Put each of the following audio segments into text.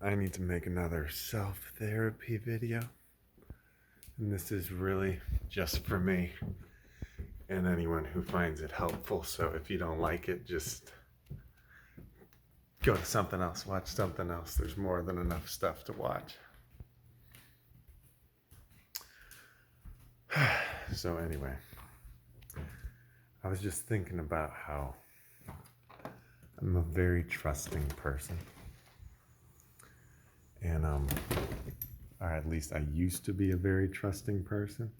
I need to make another self-therapy video. And this is really just for me and anyone who finds it helpful. So if you don't like it, just go to something else, watch something else. There's more than enough stuff to watch. So anyway, I was just thinking about how I'm a very trusting person. And or at least I used to be a very trusting person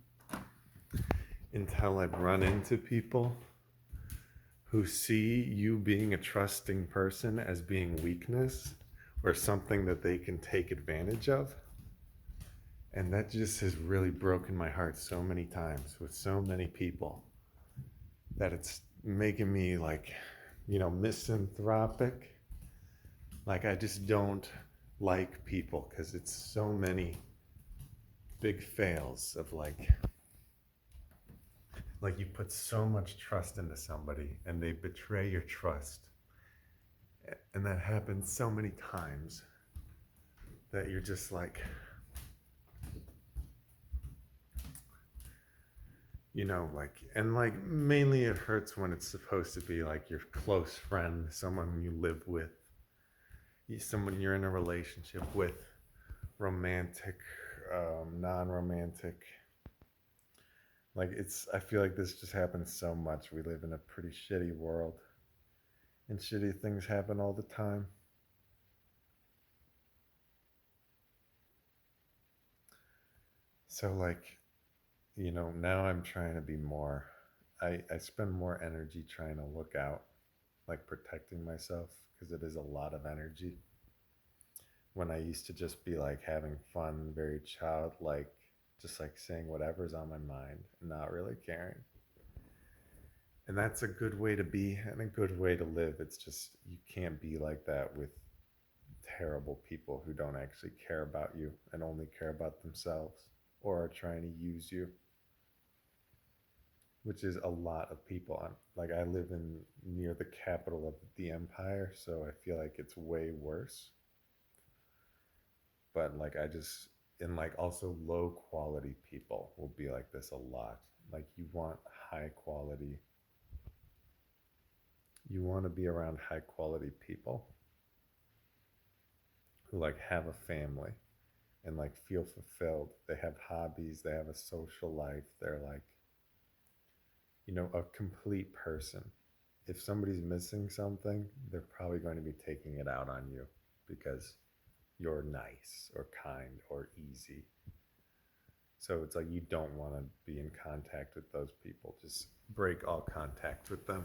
until I've run into people who see you being a trusting person as being weakness or something that they can take advantage of. And that just has really broken my heart so many times with so many people that it's making me like, misanthropic. Like I just don't like people because it's so many big fails of like you put so much trust into somebody and they betray your trust. And that happens so many times that you're just like, and like mainly it hurts when it's supposed to be like your close friend, someone you live with, someone you're in a relationship with, romantic, non-romantic. Like I feel like this just happens so much. We live in a pretty shitty world and shitty things happen all the time. So now I'm trying to be more, I spend more energy trying to look out, like protecting myself, because it is a lot of energy. When I used to just be like having fun, very childlike, just like saying whatever's on my mind, not really caring. And that's a good way to be and a good way to live. It's just, you can't be like that with terrible people who don't actually care about you and only care about themselves or are trying to use you, which is a lot of people. Like I live in near the capital of the empire, so I feel like it's way worse. But like I just and like also low quality people will be like this a lot. Like high quality you want to be around high quality people who like have a family and like feel fulfilled. They have hobbies, they have a social life. They're like, a complete person. If somebody's missing something, they're probably going to be taking it out on you because you're nice or kind or easy. So it's like you don't want to be in contact with those people. Just break all contact with them.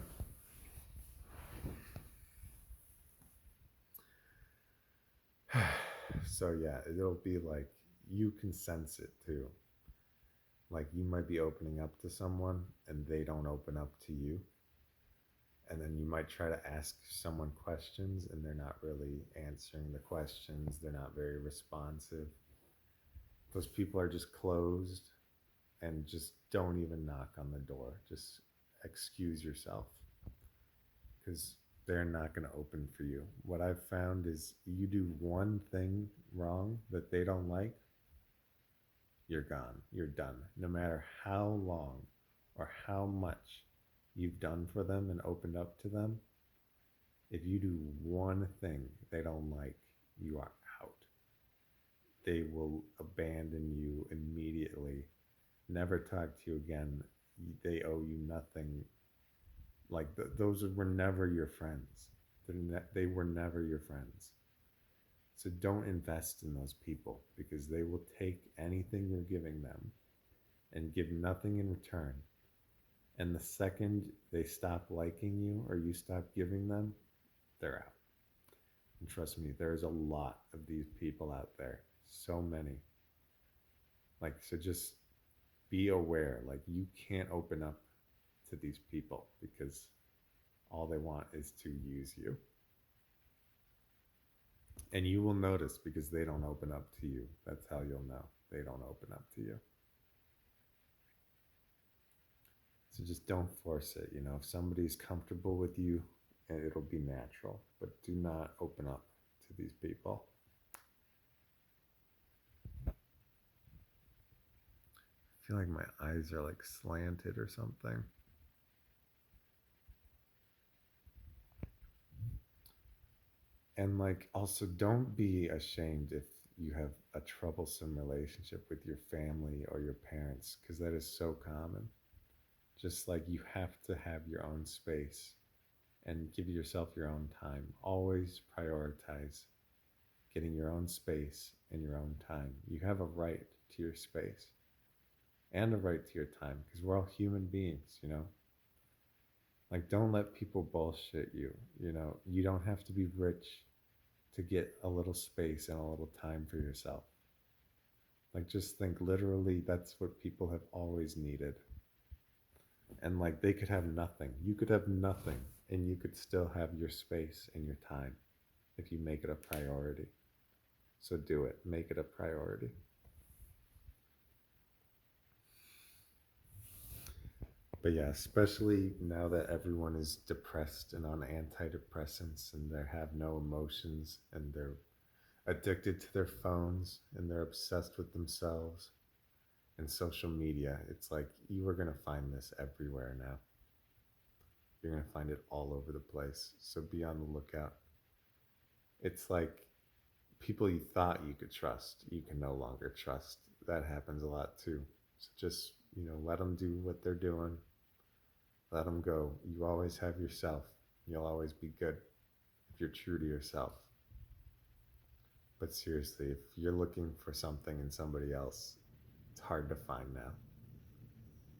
So yeah, it'll be like you can sense it too. Like you might be opening up to someone and they don't open up to you. And then you might try to ask someone questions and they're not really answering the questions. They're not very responsive. Those people are just closed and just don't even knock on the door. Just excuse yourself because they're not going to open for you. What I've found is you do one thing wrong that they don't like, you're gone. You're done. No matter how long or how much you've done for them and opened up to them, if you do one thing they don't like, you are out. They will abandon you immediately, never talk to you again. They owe you nothing. Like those were never your friends. They were never your friends. So don't invest in those people because they will take anything you're giving them and give nothing in return. And the second they stop liking you or you stop giving them, they're out. And trust me, there's a lot of these people out there. So many. Like, so just be aware. Like, you can't open up to these people because all they want is to use you. And you will notice because they don't open up to you. That's how you'll know they don't open up to you. So just don't force it. If somebody's comfortable with you, it'll be natural. But do not open up to these people. feel like my eyes are like slanted or something. And like, also, don't be ashamed if you have a troublesome relationship with your family or your parents, because that is so common. Just like you have to have your own space and give yourself your own time. Always prioritize getting your own space and your own time. You have a right to your space and a right to your time because we're all human beings, you know? Like, don't let people bullshit you, you know? You don't have to be rich to get a little space and a little time for yourself. Like, just think literally that's what people have always needed. And like, they could have nothing. You could have nothing, and you could still have your space and your time if you make it a priority. So do it, make it a priority. But yeah, especially now that everyone is depressed and on antidepressants and they have no emotions and they're addicted to their phones and they're obsessed with themselves and social media, it's like you are going to find this everywhere now. You're going to find it all over the place. So be on the lookout. It's like people you thought you could trust, you can no longer trust. That happens a lot too. So just, let them do what they're doing. Let them go. You always have yourself. You'll always be good if you're true to yourself. But seriously, if you're looking for something in somebody else, it's hard to find now.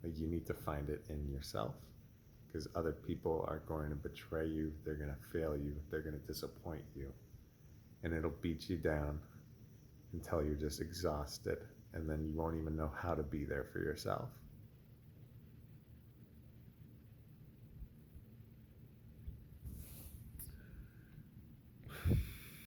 Like, you need to find it in yourself because other people are going to betray you, they're going to fail you, they're going to disappoint you, and it'll beat you down until you're just exhausted, and then you won't even know how to be there for yourself.